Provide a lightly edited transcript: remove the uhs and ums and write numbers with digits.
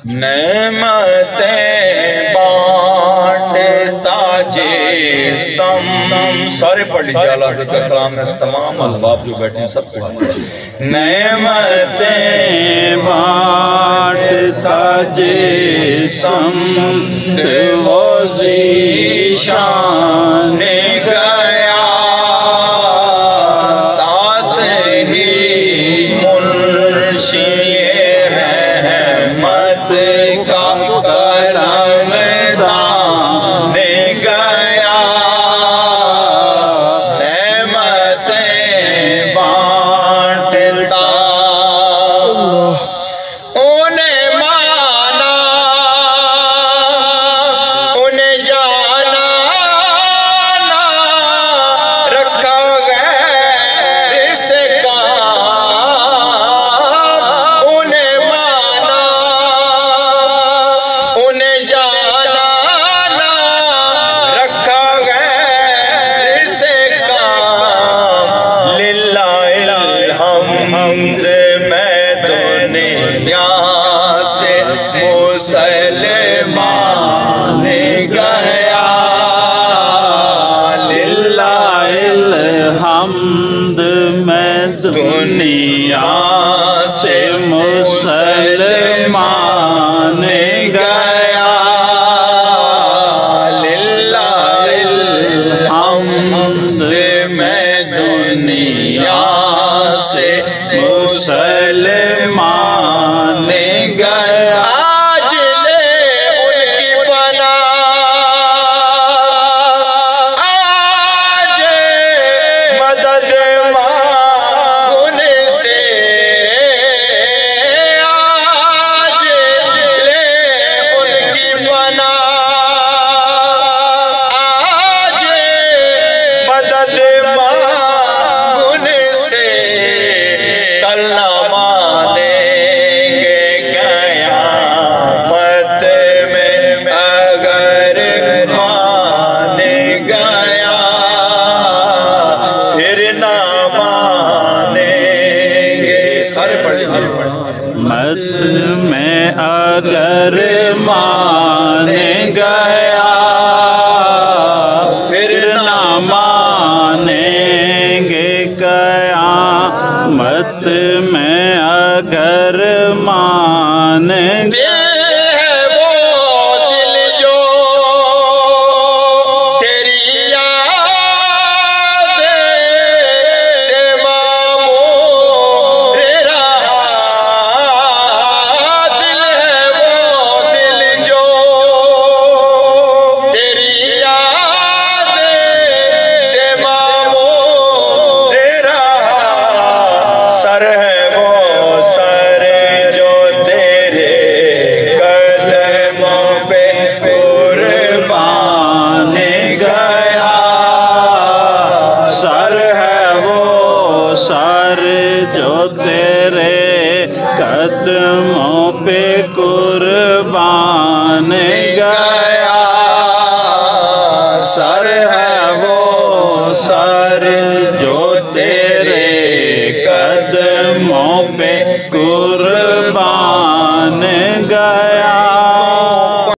نعمتیں بانٹتا جسم سارے پڑھ لیجیے اللہ حضرت کا کلام ہے تمام احباب جو بیٹھے ہیں سب پڑھ نعمتیں بانٹتا جسم وہ ذیشان گیا ساتھ ہی منشی رحمت کا کرم دان گیا نعمتیں بانٹتا انہیں مانا انہیں جانا نہ رکھا غیر سے کام انہیں مانا انہیں جانا نہ رکھا غیر سے کام للہ الحمد میں دنیا سے مسلمان گیا للہ الحمد میں دنیا سے مسلمان گیا للہ الحمد میں دنیا سے مسلمان گیا آج لے ان کی پناہ آج مدد مانگ سے آج لے ان کی پناہ آج مدد مانگ سے کل نہ مانیں گے قیامت میں اگر مان گیا پھر نہ مانیں گے سارے پڑھ مت میں اگر مان گیا پھر نہ مانیں گے قیامت میں اگر مان دل ہے وہ دل جو تیری یاد سے معمور رہا دل ہے وہ دل جو تیری یاد سے معمور رہا سر ہے وہ سر جو تیرے قدموں پہ قربان گیا سر ہے وہ سر جو تیرے قدموں پہ قربان گیا سر ہے وہ سر